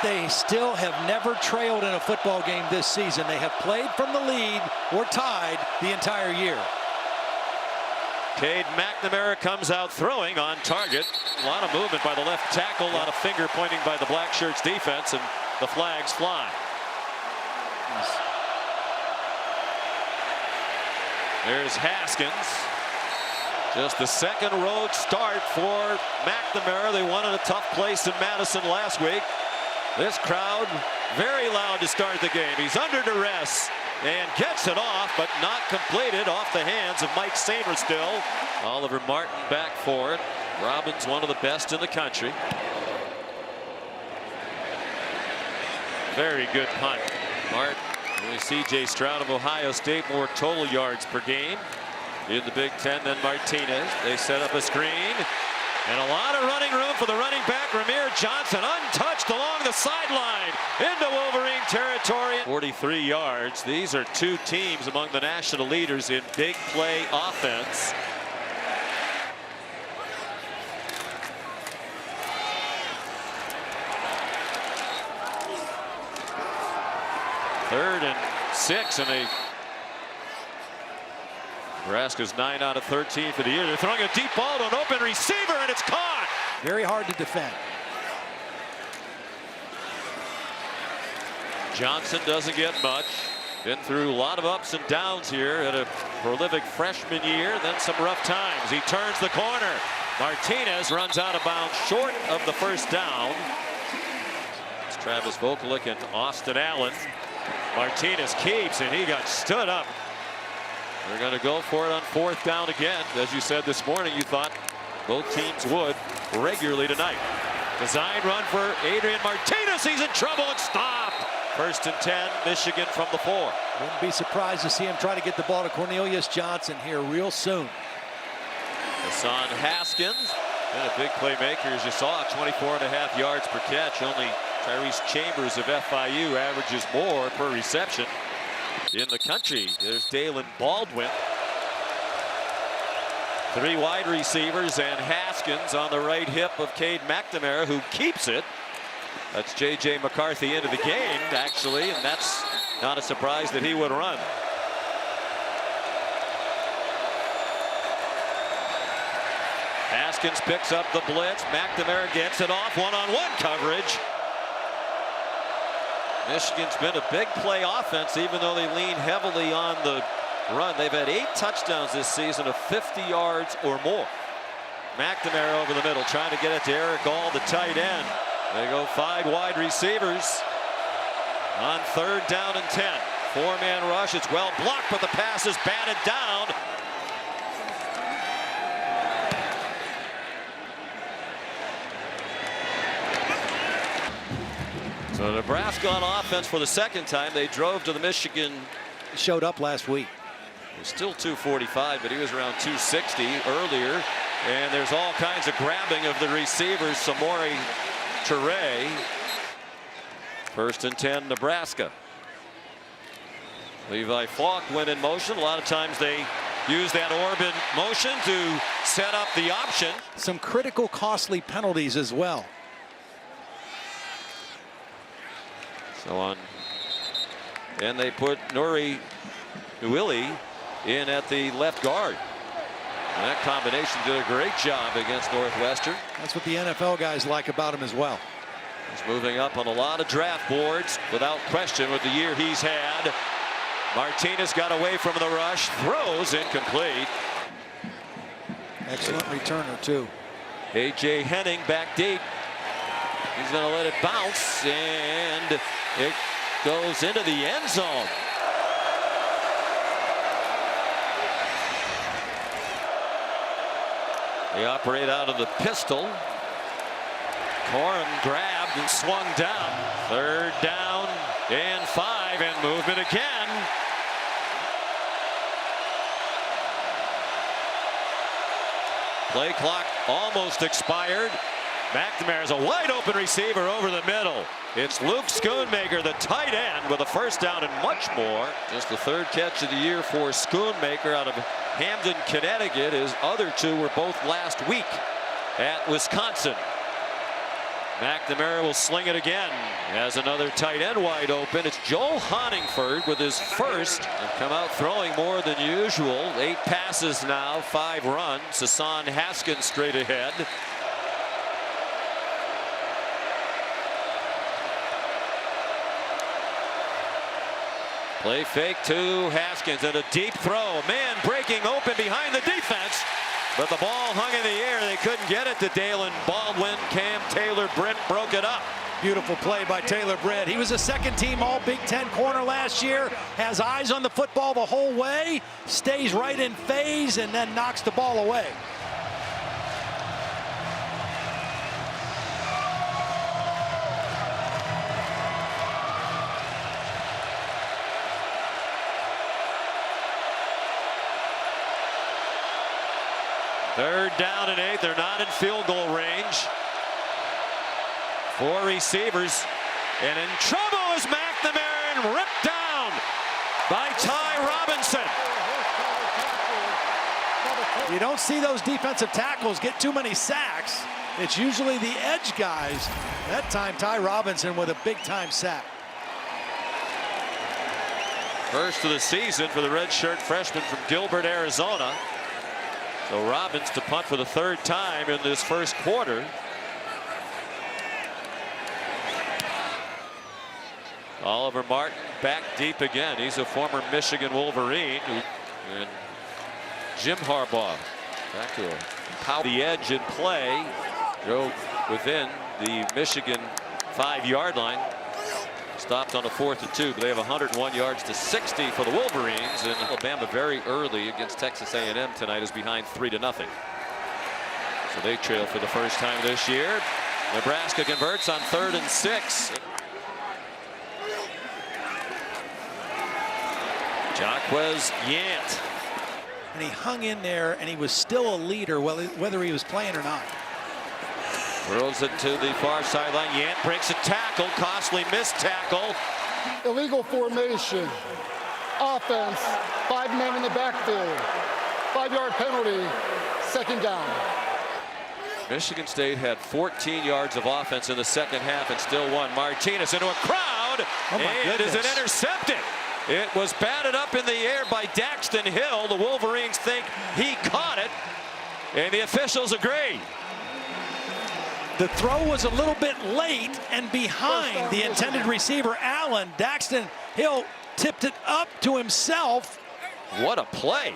they still have never trailed in a football game this season. They have played from the lead or tied the entire year. Cade McNamara comes out throwing on target. A lot of movement by the left tackle, a lot of finger pointing by the Black Shirts defense, and the flags fly. There's Haskins. Just the second road start for McNamara. They won in a tough place in Madison last week. This crowd very loud to start the game. He's under duress and gets it off, but not completed, off the hands of Mike Samer still. Oliver Martin back for it. Robbins, one of the best in the country. Very good punt. Martin. We see C.J. Stroud of Ohio State, more total yards per game in the Big Ten than Martinez. They set up a screen and a lot of running room for the running back, Ramir Johnson, untouched along the sideline into Wolverine territory. 43 yards. These are two teams among the national leaders in big play offense. Third and 6, and Nebraska's 9 out of 13 for the year. They're throwing a deep ball to an open receiver, and it's caught. Very hard to defend. Johnson doesn't get much. Been through a lot of ups and downs here at a prolific freshman year, then some rough times. He turns the corner. Martinez runs out of bounds short of the first down. It's Travis Vokalek and Austin Allen. Martinez keeps, and he got stood up. They're going to go for it on fourth down again. As you said this morning, you thought both teams would regularly tonight. Design run for Adrian Martinez. He's in trouble and stopped. First and 10, Michigan from the 4. Wouldn't be surprised to see him try to get the ball to Cornelius Johnson here real soon. Hassan Haskins, been a big playmaker, as you saw, 24.5 yards per catch. Only Tyrese Chambers of FIU averages more per reception in the country. There's Dalen Baldwin. 3 wide receivers and Haskins on the right hip of Cade McNamara, who keeps it. That's J.J. McCarthy into the game, actually, and that's not a surprise that he would run. Haskins picks up the blitz. McNamara gets it off, one-on-one coverage. Michigan's been a big play offense, even though they lean heavily on the run. They've had 8 touchdowns this season of 50 yards or more. McNamara over the middle, trying to get it to Eric All, the tight end. They go 5 wide receivers on third down and 10. 4-man rush. It's well blocked, but the pass is batted down. So Nebraska on offense for the second time. They drove to the Michigan. He showed up last week. He was still 245, but he was around 260 earlier. And there's all kinds of grabbing of the receivers. Samori Toure. First and 10, Nebraska. Levi Falk went in motion. A lot of times they use that orbit motion to set up the option. Some critical, costly penalties as well. So on, and they put Nuri Uwili in at the left guard. And that combination did a great job against Northwestern. That's what the NFL guys like about him as well. He's moving up on a lot of draft boards without question with the year he's had. Martinez got away from the rush, throws incomplete. Excellent returner too. A.J. Henning back deep. He's going to let it bounce, and it goes into the end zone. They operate out of the pistol. Corum grabbed and swung down. Third down and 5, and movement again. Play clock almost expired. McNamara's a wide open receiver over the middle. It's Luke Schoonmaker, the tight end, with a first down and much more. Just the 3rd catch of the year for Schoonmaker out of Hamden, Connecticut. His other 2 were both last week at Wisconsin. McNamara will sling it again. Has another tight end wide open. It's Joel Honingford with his first. And come out throwing more than usual. 8 passes now, 5 runs. Hassan Haskins straight ahead. Play fake to Haskins and a deep throw. Man breaking open behind the defense. But the ball hung in the air. They couldn't get it to Dalen Baldwin. Cam Taylor Britt broke it up. Beautiful play by Taylor Britt. He was a second-team All Big Ten corner last year. Has eyes on the football the whole way. Stays right in phase and then knocks the ball away. Third down and 8. They're not in field goal range. 4 receivers. And in trouble is McNamara, and ripped down by Ty Robinson. You don't see those defensive tackles get too many sacks. It's usually the edge guys. That time, Ty Robinson with a big-time sack. First of the season for the redshirt freshman from Gilbert, Arizona. So Robbins to punt for the 3rd time in this first quarter. Oliver Martin back deep again. He's a former Michigan Wolverine. And Jim Harbaugh back to the edge in play. Go within the Michigan 5-yard line. Stopped on a 4th and 2, but they have 101 yards to 60 for the Wolverines. And Alabama very early against Texas A&M tonight is behind 3-0. So they trail for the first time this year. Nebraska converts on 3rd and 6. Jaquez Yant. And he hung in there, and he was still a leader, whether he was playing or not. Throws it to the far sideline. Yant breaks a tackle. Costly missed tackle. Illegal formation. Offense. 5 men in the backfield. 5-yard penalty. 2nd down. Michigan State had 14 yards of offense in the second half and still won. Martinez into a crowd. Oh my goodness. Is it intercepted? It was batted up in the air by Daxton Hill. The Wolverines think he caught it, and the officials agree. The throw was a little bit late and behind the intended receiver, Allen. Daxton Hill tipped it up to himself. What a play.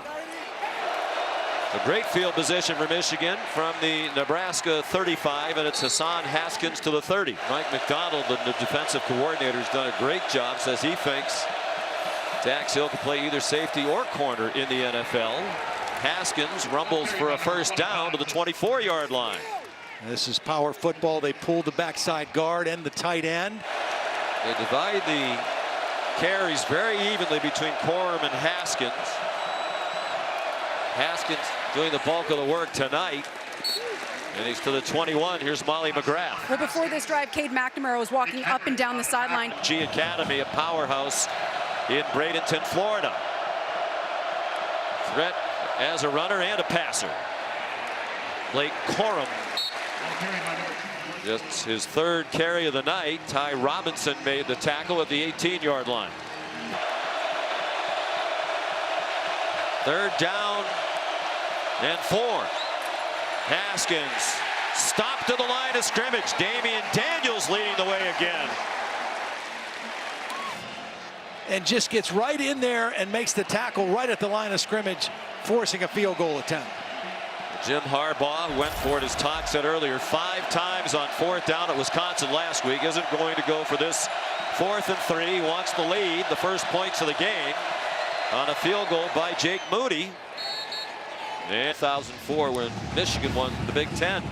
A great field position for Michigan from the Nebraska 35, and it's Hassan Haskins to the 30. Mike McDonald, the defensive coordinator, has done a great job. Says he thinks Dax Hill can play either safety or corner in the NFL. Haskins rumbles for a first down to the 24-yard line. This is power football. They pulled the backside guard and the tight end. They divide the carries very evenly between Corum and Haskins. Haskins doing the bulk of the work tonight. And he's to the 21. Here's Molly McGrath. Well, before this drive, Cade McNamara was walking up and down the sideline. G Academy, a powerhouse in Bradenton, Florida. Threat as a runner and a passer. Blake Corum. Just his 3rd carry of the night. Ty Robinson made the tackle at the 18-yard line. 3rd down and 4. Haskins stopped to the line of scrimmage. Damian Daniels leading the way again. And just gets right in there and makes the tackle right at the line of scrimmage, forcing a field goal attempt. Jim Harbaugh went for it, as Todd said earlier, 5 times on 4th down at Wisconsin last week. Isn't going to go for this 4th and 3. He wants the lead, the first points of the game, on a field goal by Jake Moody. In 2004, when Michigan won the Big Ten.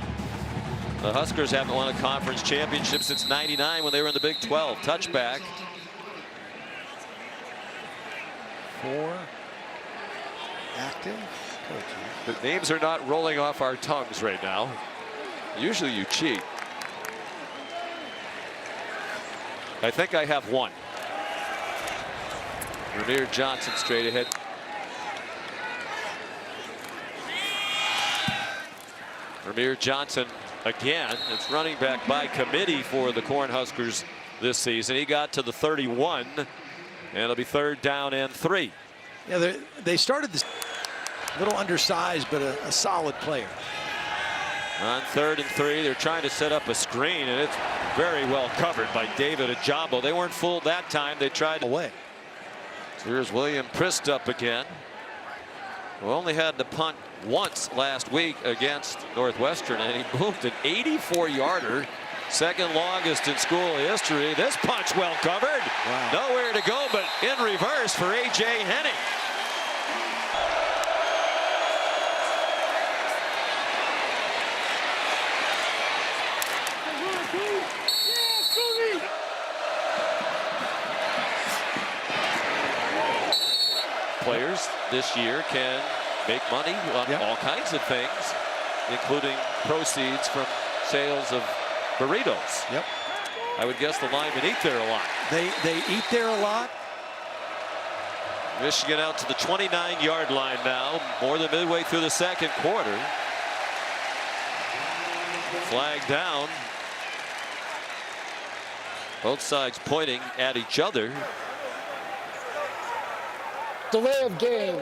The Huskers haven't won a conference championship since '99 when they were in the Big 12. Touchback. 4 active coaches. The names are not rolling off our tongues right now. Usually you cheat. I think I have 1. Ramir Johnson straight ahead. Ramir Johnson again. It's running back by committee for the Cornhuskers this season. He got to the 31, and it'll be 3rd down and 3. Yeah, they started this a little undersized, but a solid player. On 3rd and 3, they're trying to set up a screen, and it's very well covered by David Ajabo. They weren't fooled that time. They tried away. So here's William Prist up again. We only had to punt once last week against Northwestern, and he moved an 84-yarder, second longest in school history. This punch well covered. Wow. Nowhere to go but in reverse for A.J. Henning. Players this year can make money on all kinds of things, including proceeds from sales of burritos. Yep. I would guess the linemen eat there a lot. They eat there a lot. Michigan out to the 29-yard line now, more than midway through the second quarter. Flag down. Both sides pointing at each other. Delay of game.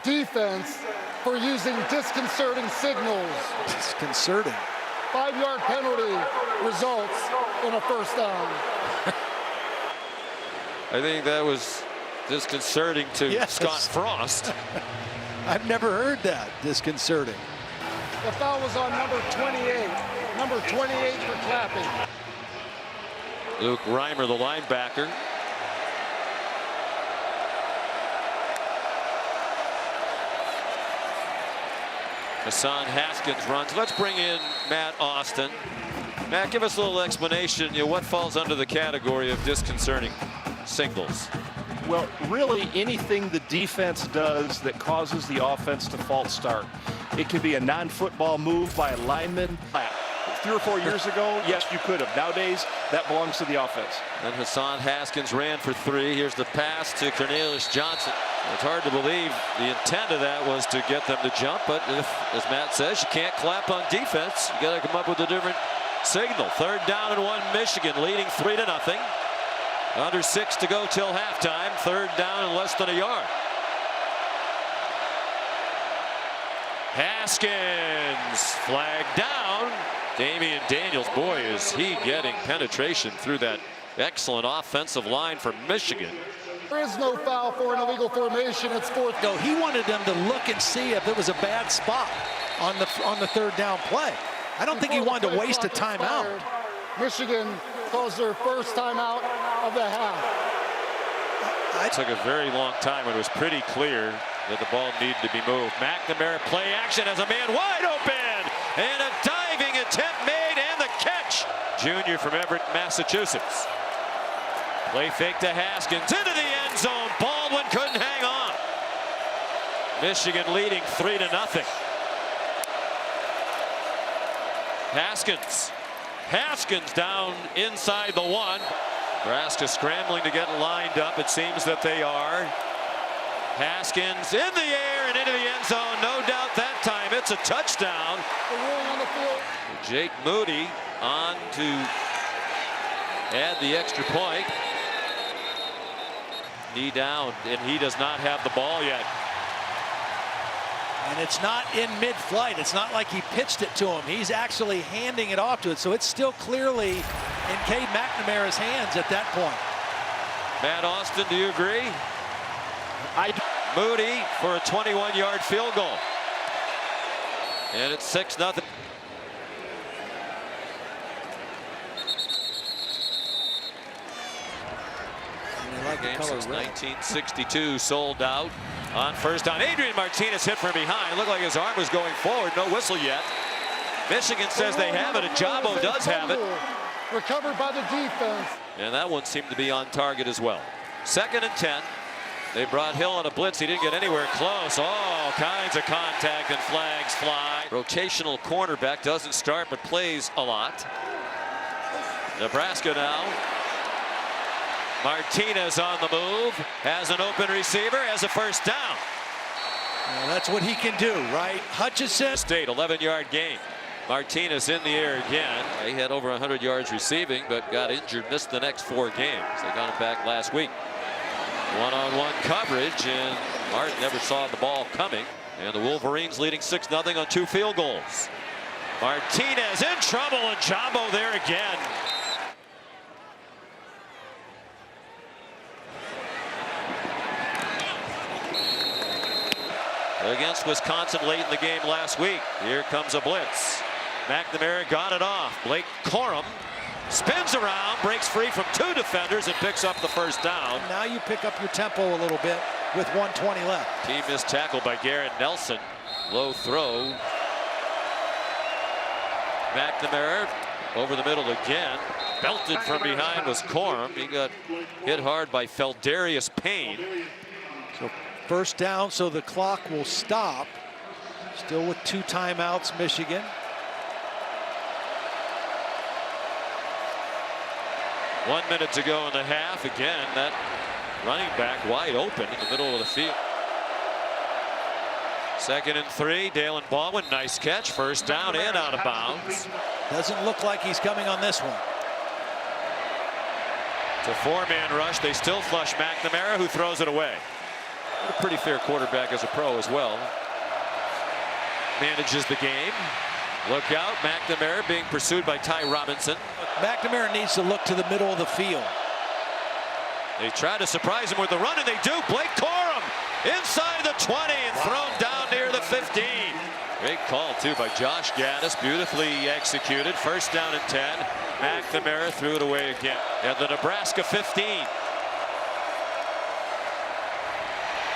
Defense for using disconcerting signals. Disconcerting. 5-yard penalty results in a 1st down. I think that was disconcerting to Yes. Scott Frost. I've never heard that. Disconcerting. The foul was on number 28. Number 28 for clapping. Luke Reimer, the linebacker. Hassan Haskins runs. Let's bring in Matt Austin. Matt, give us a little explanation. What falls under the category of disconcerting signals? Well, really anything the defense does that causes the offense to false start. It could be a non-football move by a lineman. 3 or 4 years ago, yes, you could have. Nowadays, that belongs to the offense. And Hassan Haskins ran for 3. Here's the pass to Cornelius Johnson. It's hard to believe the intent of that was to get them to jump, but if, as Matt says, you can't clap on defense, you got to come up with a different signal. 3rd down and 1, Michigan leading 3-0. Under 6 to go till halftime. 3rd down and less than a yard. Haskins flagged down. Damian Daniels, boy, is he getting penetration through that excellent offensive line for Michigan. There is no foul for an illegal formation. It's 4th. No, he wanted them to look and see if there was a bad spot on the 3rd down play. I don't think he wanted to waste a timeout. Michigan calls their 1st timeout of the half. It took a very long time. It was pretty clear that the ball needed to be moved. McNamara play action as a man wide open, and a diving attempt made, and the catch. Junior from Everett, Massachusetts. Play fake to Haskins into the end zone. Baldwin couldn't hang on. Michigan leading 3-0. Haskins down inside the 1. Nebraska scrambling to get lined up. It seems that they are. Haskins in the air and into the end zone. No doubt that time it's a touchdown. On the field. Jake Moody on to add the extra point. Knee down, and he does not have the ball yet. And it's not in mid-flight. It's not like he pitched it to him. He's actually handing it off to it. So it's still clearly in Cade McNamara's hands at that point. Matt Austin, do you agree? I do. Moody for a 21-yard field goal. And it's 6-0. Game since 1962, sold out on 1st down. Adrian Martinez hit from behind. Looked like his arm was going forward. No whistle yet. Michigan says they have it. Ajabo does have it. Recovered by the defense. And that one seemed to be on target as well. 2nd and 10. They brought Hill on a blitz. He didn't get anywhere close. All kinds of contact and flags fly. Rotational cornerback, doesn't start but plays a lot. Nebraska now. Martinez on the move, has an open receiver, has a 1st down. Well, that's what he can do, right? Hutchinson. State 11-yard gain. Martinez in the air again. He had over 100 yards receiving, but got injured, missed the next 4 games. They got him back last week. One-on-one coverage, and Martin never saw the ball coming. And the Wolverines leading 6-0 on 2 field goals. Martinez in trouble, and Jumbo there again. Against Wisconsin late in the game last week. Here comes a blitz. McNamara got it off. Blake Corum spins around, breaks free from 2 defenders, and picks up the first down. Now you pick up your tempo a little bit with 1:20 left. Team missed tackle by Garrett Nelson. Low throw. McNamara over the middle again. Belted from behind was Corum. He got hit hard by Feldarius Payne. So first down, so the clock will stop. Still with 2 timeouts, Michigan. One minute to go in the half. Again, that running back wide open in the middle of the field. 2nd and 3. Dalen Baldwin, nice catch. First down and out of bounds. Doesn't look like he's coming on this one. It's a 4-man rush. They still flush McNamara, who throws it away. A pretty fair quarterback as a pro as well. Manages the game. Look out, McNamara being pursued by Ty Robinson. McNamara needs to look to the middle of the field. They try to surprise him with the run, and they do. Blake Corum inside the 20 and thrown down near the 15. Great call, too, by Josh Gaddis. Beautifully executed. First down and 10. McNamara threw it away again. At the Nebraska 15.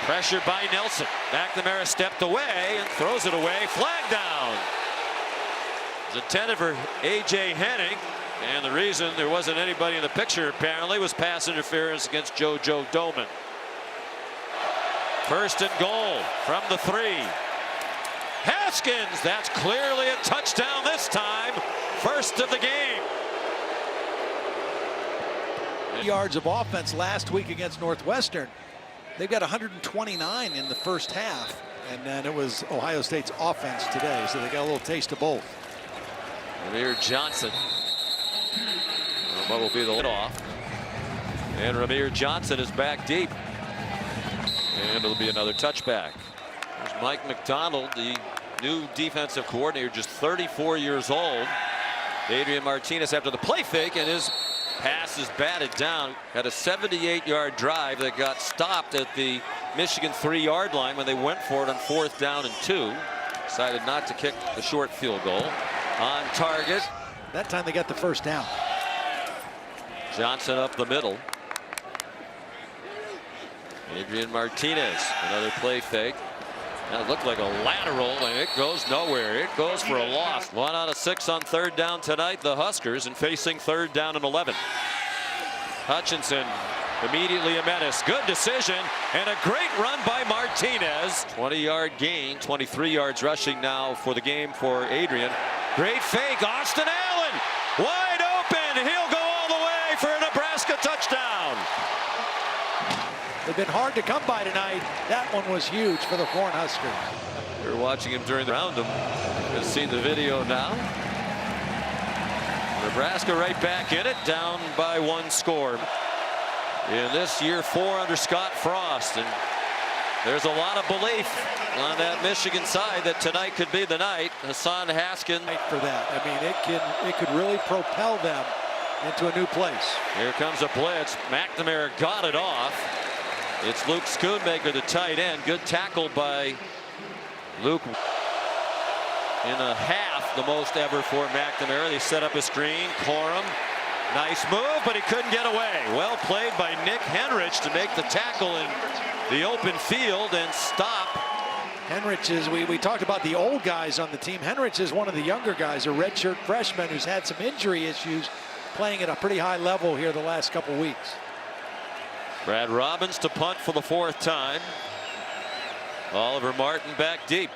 Pressure by Nelson. McNamara stepped away and throws it away. Flag down. It's intended for A.J. Henning. And the reason there wasn't anybody in the picture apparently was pass interference against JoJo Doman. 1st and goal from the 3. Haskins, that's clearly a touchdown this time. First of the game. Yards of offense last week against Northwestern. They've got 129 in the first half. And then it was Ohio State's offense today. So they got a little taste of both. Ramir Johnson. What will be the lead off. And Ramir Johnson is back deep. And it'll be another touchback. There's Mike McDonald, the new defensive coordinator, just 34 years old. Adrian Martinez after the play fake, and his pass is batted down. Had a 78-yard drive that got stopped at the Michigan 3-yard line when they went for it on 4th down and 2. Decided not to kick the short field goal. On target. That time they got the first down. Johnson up the middle. Adrian Martinez, another play fake. That looked like a lateral, and it goes nowhere. It goes for a loss. 1 out of 6 on 3rd down tonight, the Huskers, and facing 3rd down and 11. Hutchinson immediately a menace. Good decision, and a great run by Martinez. 20-yard gain, 23 yards rushing now for the game for Adrian. Great fake, Austin Allen, wide open. He'll go all the way for a Nebraska touchdown. They've been hard to come by tonight. That one was huge for the Cornhuskers. We were watching him during the round. You've seen the video now. Nebraska right back in it, down by 1 score. In this year 4 under Scott Frost, and there's a lot of belief on that Michigan side that tonight could be the night. Hassan Haskins for that. I mean, it could really propel them into a new place. Here comes a blitz. McNamara got it off. It's Luke Schoonmaker, the tight end. Good tackle by Luke. In a half, the most ever for McNamara. They set up a screen. Corum, nice move, but he couldn't get away. Well played by Nick Henrich to make the tackle in the open field and stop. Henrich is, we talked about the old guys on the team. Henrich is one of the younger guys, a redshirt freshman who's had some injury issues, playing at a pretty high level here the last couple weeks. Brad Robbins to punt for the 4th time. Oliver Martin back deep.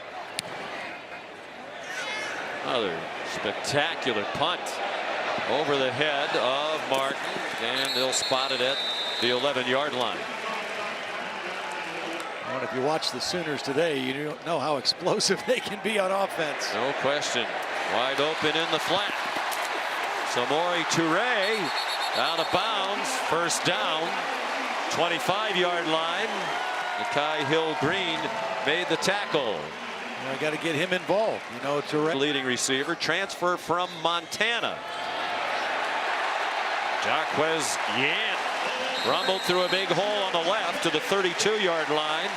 Another spectacular punt over the head of Martin, and they'll spot it at the 11-yard line. Well, if you watch the Sooners today, you don't know how explosive they can be on offense. No question. Wide open in the flat. Samori Toure out of bounds. First down. 25-yard line. Nakai Hill-Green made the tackle. I got to get him involved. You know, Toure. Leading receiver. Transfer from Montana. Jaquez Yant rumbled through a big hole on the left to the 32-yard line.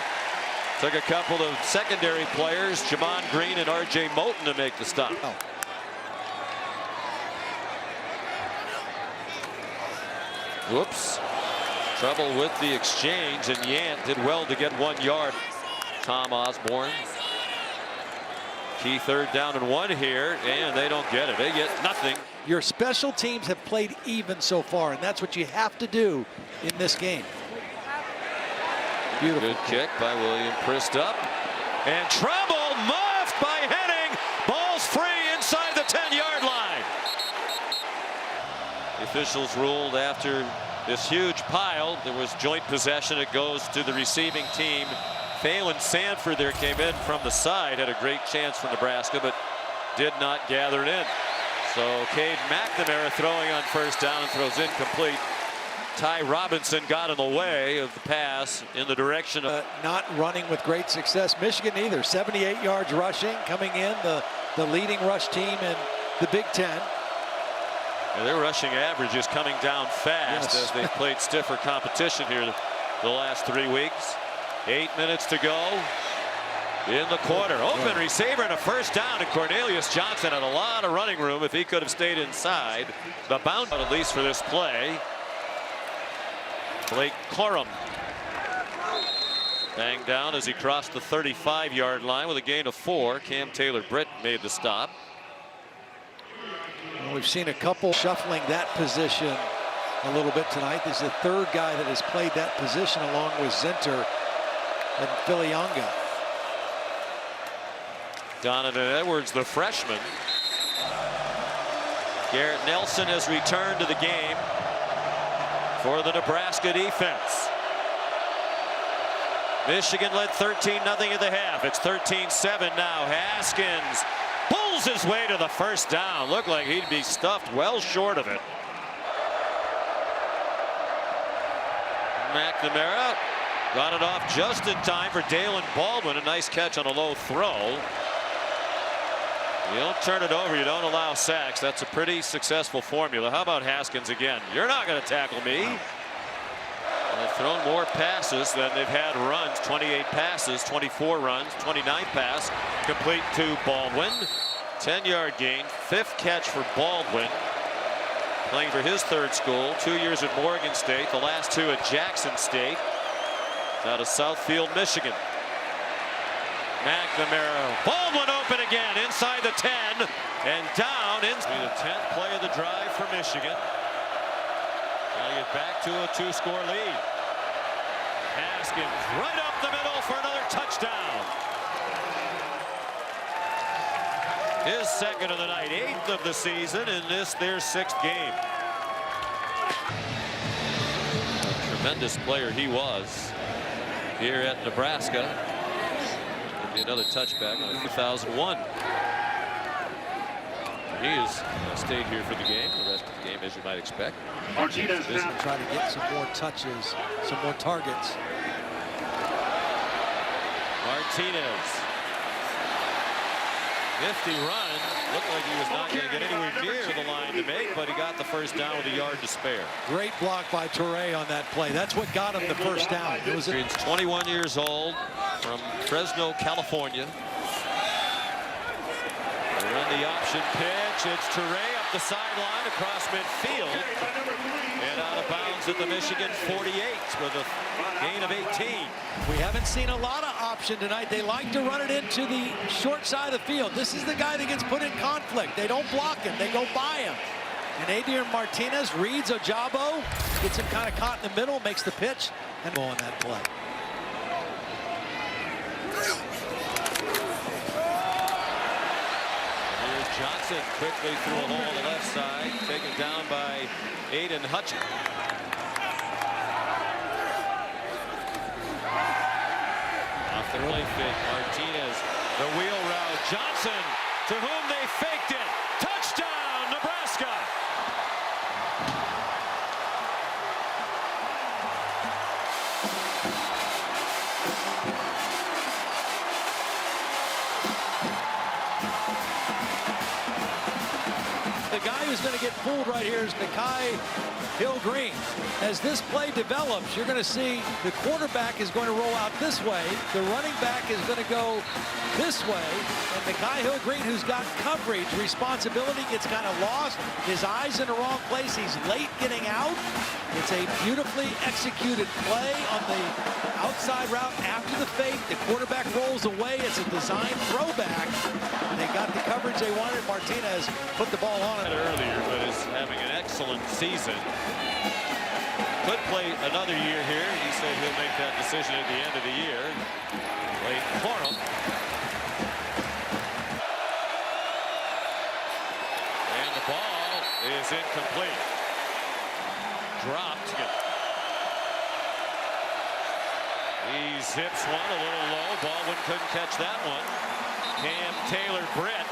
Took a couple of secondary players, Jamon Green and R.J. Moulton, to make the stop. Oh. Whoops. Trouble with the exchange, and Yant did well to get 1 yard. Tom Osborne. Key third down and 1 here, and they don't get it. They get nothing. Your special teams have played even so far, and that's what you have to do in this game. Beautiful. Good kick by William Christup. And trouble muffed by Henning. Ball's free inside the 10-yard line. The officials ruled after this huge pile, there was joint possession. It goes to the receiving team. Phelan Sanford there came in from the side, had a great chance for Nebraska, but did not gather it in. So Cade McNamara throwing on first down and throws incomplete. Ty Robinson got in the way of the pass in the direction of not running with great success. Michigan either. 78 yards rushing, coming in the leading rush team in the Big Ten. And their rushing average is coming down fast as they've played stiffer competition here the last 3 weeks. 8 minutes to go in the quarter. Open receiver and a first down, and Cornelius Johnson had a lot of running room if he could have stayed inside. The bound, at least for this play. Blake Corum banged down as he crossed the 35-yard line with a gain of 4. Cam Taylor-Britt made the stop. Well, we've seen a couple shuffling that position a little bit tonight. This is the third guy that has played that position along with Zinter and Filianga. Donovan Edwards, the freshman. Garrett Nelson has returned to the game for the Nebraska defense. Michigan led 13-0 at the half. It's 13-7 now. Haskins pulls his way to the first down. Looked like he'd be stuffed well short of it. McNamara got it off just in time for Dalen Baldwin. A nice catch on a low throw. You don't turn it over, you don't allow sacks. That's a pretty successful formula. How about Haskins again? You're not going to tackle me. They've thrown more passes than they've had runs. 28 passes, 24 runs, 29 pass complete to Baldwin. 10-yard gain, 5th catch for Baldwin. Playing for his third school, 2 years at Morgan State, the last 2 at Jackson State. Out of Southfield, Michigan. McNamara, Baldwin open again inside the 10 and down into the 10th play of the drive for Michigan. Trying to get back to a 2-score lead. Haskins right up the middle for another touchdown. His 2nd of the night, 8th of the season in this their 6th game. A tremendous player he was here at Nebraska. Another touchback in 2001. He has stayed here for the game, the rest of the game, as you might expect. Martinez now try to get some more touches, some more targets. Martinez. Nifty run. Looked like he was not going to get anywhere near the line to make, but he got the first down with a yard to spare. Great block by Toure on that play. That's what got him the first down. It was He's 21 years old from Fresno, California. They run the option pitch. It's Toure up the sideline across midfield. And out of bounds at the Michigan 48 with a gain of 18. We haven't seen a lot of option tonight. They like to run it into the short side of the field. This is the guy that gets put in conflict. They don't block him. They go by him. And Adrian Martinez reads Ojabo, gets him kind of caught in the middle, makes the pitch, and go on that play. Here's Johnson quickly through a hole on the left side, taken down by Aiden Hutchins. Off the play fit, Martinez, the wheel route. Johnson to whom they faked it. Touchdown, Nebraska. The guy who's going to get fooled right here is Nekai Hill-Green. As this play develops, you're going to see the quarterback is going to roll out this way. The running back is going to go this way. And Nekai Hill-Green, who's got coverage responsibility, gets kind of lost. His eyes in the wrong place. He's late getting out. It's a beautifully executed play on the outside route after the fake. The quarterback rolls away. It's a design throwback. They got the coverage they wanted. Martinez put the ball on it Earlier, but is having an excellent season. Could play another year here. He said he'll make that decision at the end of the year. Late Corum. And the ball is incomplete. Dropped. He zips one a little low. Baldwin couldn't catch that one. Cam Taylor-Britt.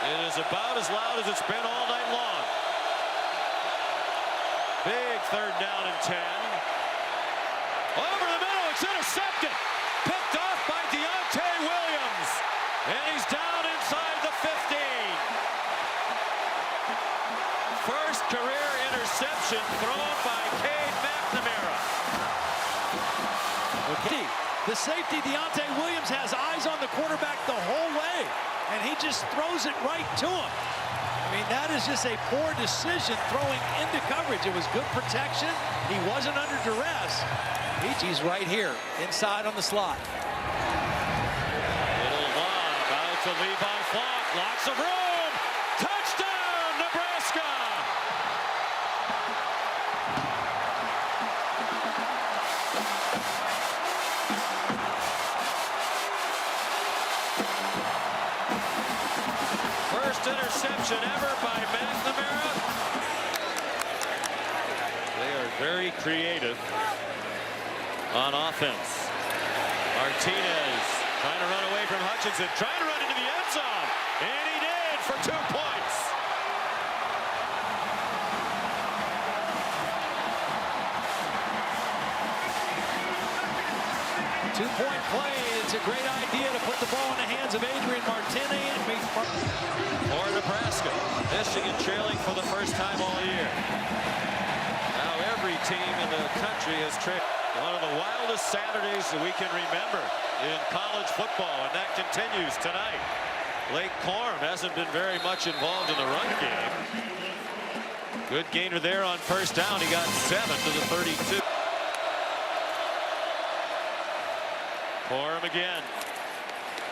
It is about as loud as it's been all night long. Big third down and 10. Over the middle, it's intercepted. Picked off by Deontay Williams. And he's down inside the 15. First career interception thrown by Cade McNamara. Okay. The safety, Deontay Williams, has eyes on the quarterback the whole way, and he just throws it right to him. I mean, that is just a poor decision throwing into coverage. It was good protection. He wasn't under duress. He's right here, inside on the slot. Little lob out to Levi Falk. Lots of room. Touchdown, Nebraska. First interception ever by McNamara. They are very creative on offense. Martinez trying to run away from Hutchinson, trying to run into the end zone, and he did for 2 points. Two-point play. It's a great idea to put the ball in the hands of Adrian Martinez and make For Nebraska, Michigan trailing for the first time all year. Now every team in the country has trailed. One of the wildest Saturdays that we can remember in college football, and that continues tonight. Lake Corum hasn't been very much involved in the run game. Good gainer there on first down. He got 7 to the 32. Corum again.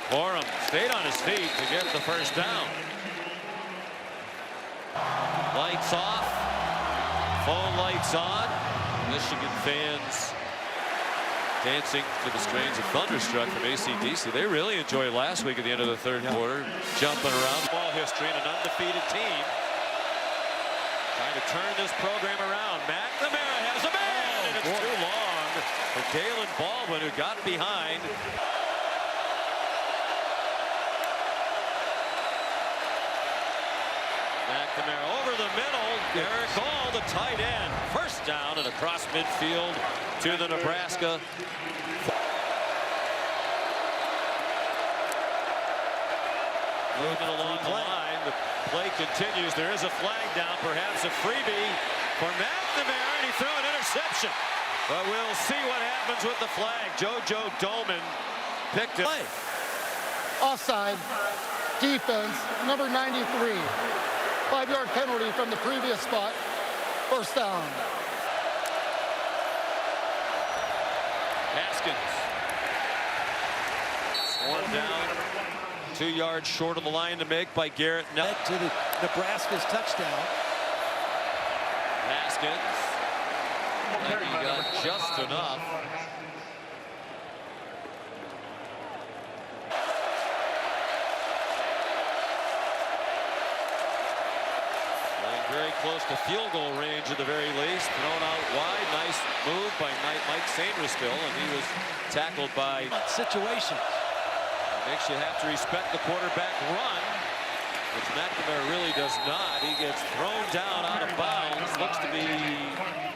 Corum stayed on his feet to get the first down. Lights off. Phone lights on. Michigan fans dancing to the strains of Thunderstruck from AC/DC. They really enjoyed last week at the end of the third quarter, jumping around. Ball history and an undefeated team. Trying to turn this program around. McNamara has a man, and it's too long for Dalen Baldwin, who got behind. McNamara over the middle. Eric Hall, the tight end. First down and across midfield to the Nebraska. Moving along the line. The play continues. There is a flag down, perhaps a freebie for McNamara, and he threw an interception. But we'll see what happens with the flag. JoJo Doman picked it. Offside. Defense. Number 93. 5-yard penalty from the previous spot. First down. Haskins. Swarmed down. 2 yards short of the line to make by Garrett. Led to the Nebraska's touchdown. Haskins. I think he got just enough. Playing very close to field goal range at the very least. Thrown out wide. Nice move by Mike Sainrisville, and he was tackled by situation. Makes you have to respect the quarterback run, which McNamara really does not. He gets thrown down out of bounds. Looks to be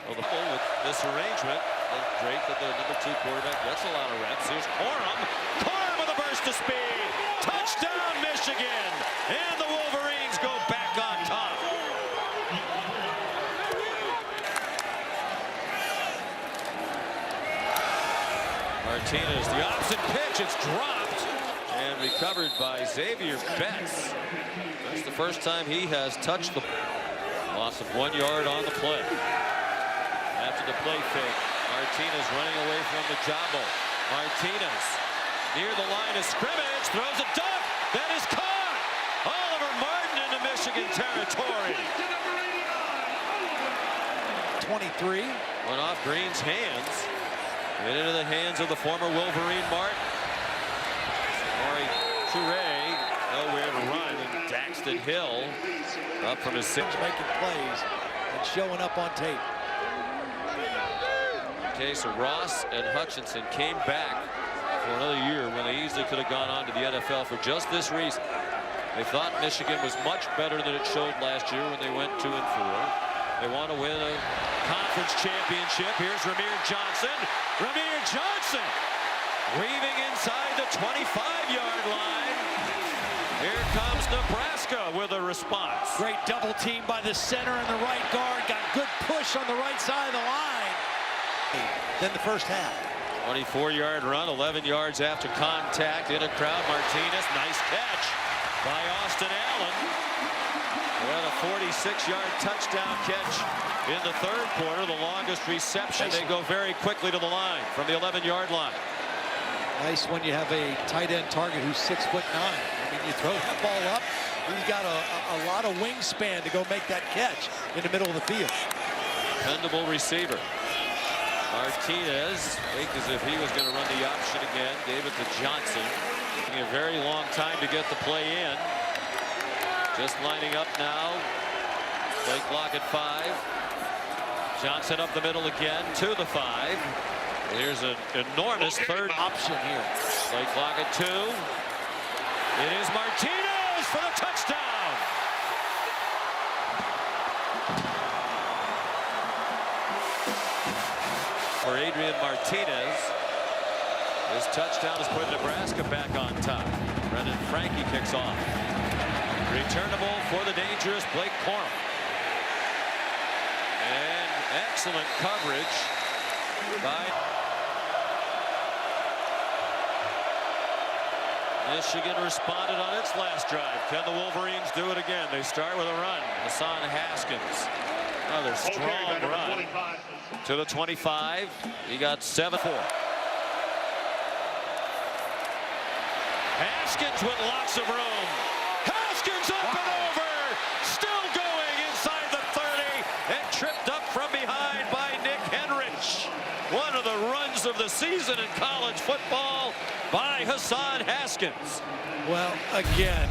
with this arrangement. Great that the #2 quarterback gets a lot of reps. Here's Corum. Corum with a burst of speed. Touchdown, Michigan. And the Wolverines go back on top. Martinez, the opposite pitch. It's dropped and recovered by Xavier Betts. That's the first time he has touched the loss of 1 yard on the play. After the play fake, Martinez running away from the jobbo. Martinez near the line of scrimmage, throws a dunk. That is caught. Oliver Martin into Michigan territory. 23. Went off Green's hands. And into the hands of the former Wolverine Martin. Maury Toure nowhere to run. And Daxton Hill up from his six. Making plays and showing up on tape. Okay, so Ross and Hutchinson came back for another year when they easily could have gone on to the NFL for just this reason. They thought Michigan was much better than it showed last year when they went 2-4. They want to win a conference championship. Here's Ramir Johnson. Ramir Johnson weaving inside the 25-yard line. Here comes Nebraska with a response. Great double team by the center and the right guard. Got good push on the right side of the line. Then the first half. 24-yard run, 11 yards after contact in a crowd. Martinez, nice catch by Austin Allen. Well, a 46-yard touchdown catch in the third quarter, the longest reception. They go very quickly to the line from the 11-yard line. Nice when you have a tight end target who's 6'9". I mean, you throw that ball up, he's got a lot of wingspan to go make that catch in the middle of the field. Dependable receiver. Martinez, looked as if he was going to run the option again. Gave it to Johnson. Taking a very long time to get the play in. Just lining up now. Play clock at 5. Johnson up the middle again to the 5. Here's an enormous third option here. Play clock at 2. It is Martinez for the touchdown. For Adrian Martinez, his touchdown has put Nebraska back on top. Brendan Frankie kicks off. Returnable for the dangerous Blake Corum. And excellent coverage by Michigan. Responded on its last drive. Can the Wolverines do it again? They start with a run. Hassan Haskins. Another strong run to the 25. He got 7-4. Haskins with lots of room. Haskins up and over. Still going inside the 30 and tripped up from behind by Nick Henrich. One of the runs of the season in college football by Hassan Haskins. Well, again,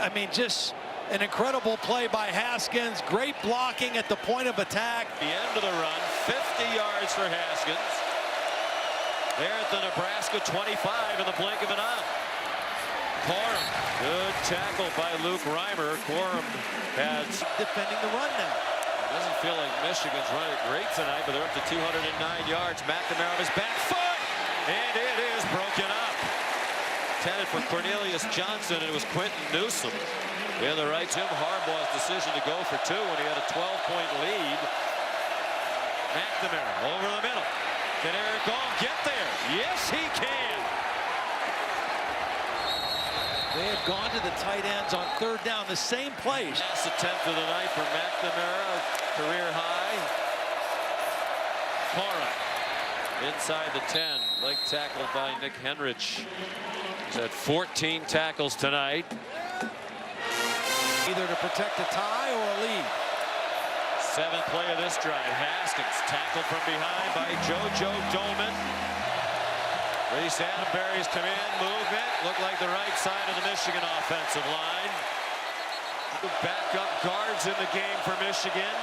I mean, just an incredible play by Haskins. Great blocking at the point of attack. The end of the run, 50 yards for Haskins. There at the Nebraska 25 in the blink of an eye. Corum, good tackle by Luke Reimer. Corum had defending the run now. Doesn't feel like Michigan's running great tonight, but they're up to 209 yards. McNamara on his back foot, and it is broken up. Intended for Cornelius Johnson, and it was Quentin Newsom. In the right, Jim Harbaugh's decision to go for 2 when he had a 12-point lead. McNamara over the middle. Can Eric Gall get there? Yes, he can. They have gone to the tight ends on third down, the same place. Last attempt of the night for McNamara, career high. Corum inside the 10, leg tackled by Nick Henrich. He's had 14 tackles tonight. Either to protect a tie or a lead. 7th play of this drive. Haskins tackled from behind by JoJo Doman. Reese Attenberry's come in, movement. Looked like the right side of the Michigan offensive line. Backup guards in the game for Michigan.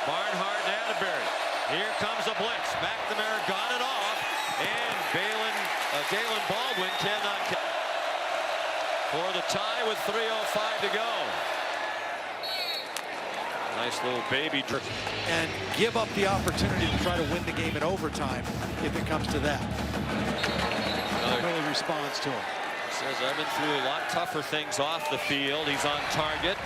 Barnhart and Atterbury. Here comes a blitz. McNamara got it off. And Galen Baldwin cannot for the tie with 3:05 to go. Nice little baby trick. And give up the opportunity to try to win the game in overtime if it comes to that. Really responds to him. Says I've been through a lot tougher things off the field. He's on target.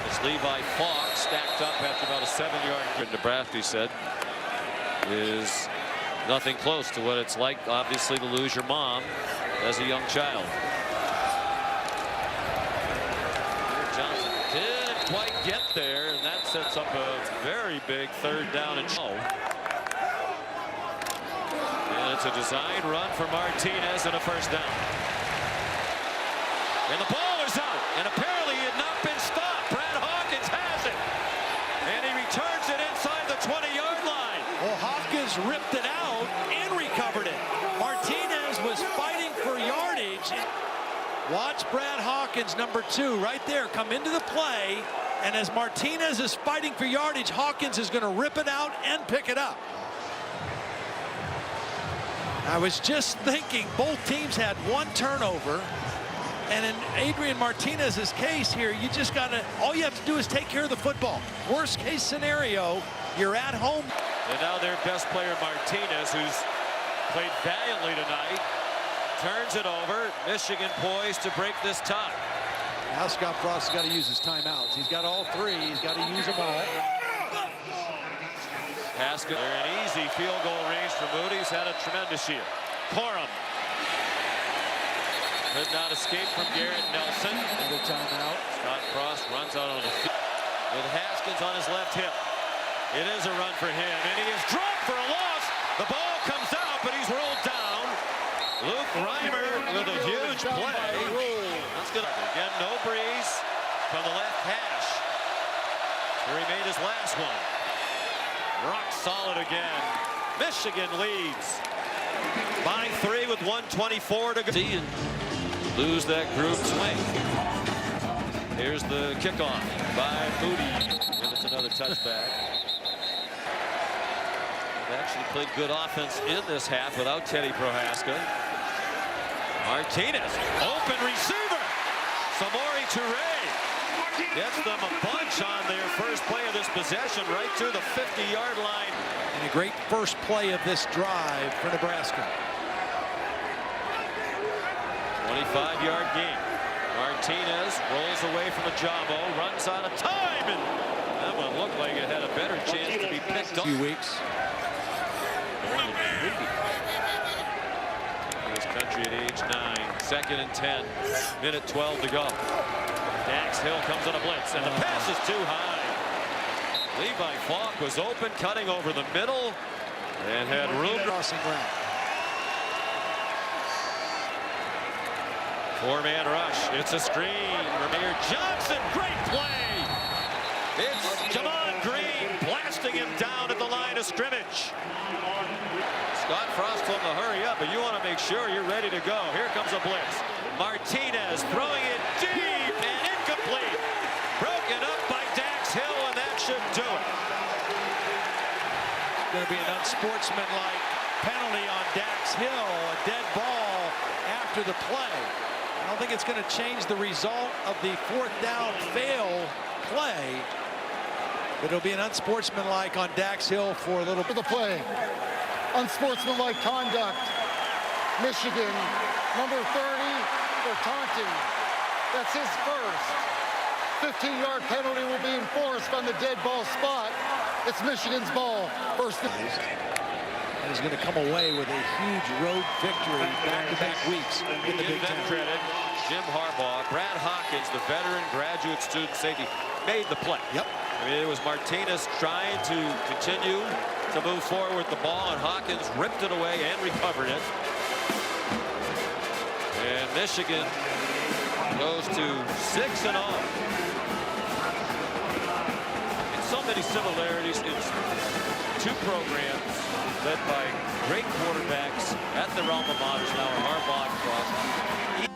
As Levi Falk stacked up after about a 7-yard. Nebraska, he said, is nothing close to what it's like, obviously, to lose your mom as a young child. Johnson didn't quite get there, and that sets up a very big 3rd down and and it's a design run for Martinez and a 1st down. And the ball is out, and apparently it had not been stopped. Brad Hawkins has it, and he returns it inside the 20-yard line. Well, Hawkins ripped it out and recovered it. Martinez was fighting for yardage. Watch Brad Hawkins, number 2, right there, come into the play, and as Martinez is fighting for yardage, Hawkins is going to rip it out and pick it up. I was just thinking both teams had 1 turnover. And in Adrian Martinez's case here, you just got to, all you have to do is take care of the football. Worst case scenario, you're at home. And now their best player, Martinez, who's played valiantly tonight, turns it over. Michigan poised to break this tie. Now Scott Frost has got to use his timeouts. He's got all 3. He's got to use them all. Haskell, they're an easy field goal range for Moody. He's had a tremendous year. Corum. Could not escape from Garrett Nelson. Another timeout. Scott Frost runs out on the field with Haskins on his left hip. It is a run for him, and he is dropped for a loss. The ball comes out, but he's rolled down. Luke Reimer with a huge play. That's good. Again, no breeze from the left hash, where he made his last one. Rock solid again. Michigan leads by 3 with 1:24 to go. And lose that groove swing. Here's the kickoff by Moody, and it's another touchback. They've actually played good offense in this half without Teddy Prohaska. Martinez, open receiver. Samori Toure gets them a bunch on their first play of this possession, right to the 50-yard line. And a great first play of this drive for Nebraska. 25-yard gain. Martinez rolls away from a jumbo, runs out of time, and that one looked like it had a better chance to be picked up. A few weeks. This country at age 9. 2nd and 10. Minute 12 to go. Dax Hill comes on a blitz, and the pass is too high. Levi Falk was open, cutting over the middle, and had room. Crossing route. 4-man rush. It's a screen. Vermeer Johnson, great play. It's Jamon Green blasting him down at the line of scrimmage. Scott Frost told him to hurry up, but you want to make sure you're ready to go. Here comes a blitz. Martinez throwing it deep and incomplete. Broken up by Dax Hill, and that should do it. Going to be an unsportsmanlike penalty on Dax Hill. A dead ball after the play. I don't think it's going to change the result of the 4th down fail play, but it'll be an unsportsmanlike on Dax Hill for a little bit. For the play, unsportsmanlike conduct. Michigan, number 30 for taunting. That's his first. 15-yard penalty will be enforced on the dead ball spot. It's Michigan's ball. First. And he's going to come away with a huge road victory back-to-back weeks in the Big Ten. Credit. Jim Harbaugh, Brad Hawkins, the veteran graduate student safety, made the play. Yep. I mean, it was Martinez trying to continue to move forward with the ball, and Hawkins ripped it away and recovered it. And Michigan goes to 6-0. And so many similarities in 2 programs led by great quarterbacks at their alma maters now, Harbaugh and Frost.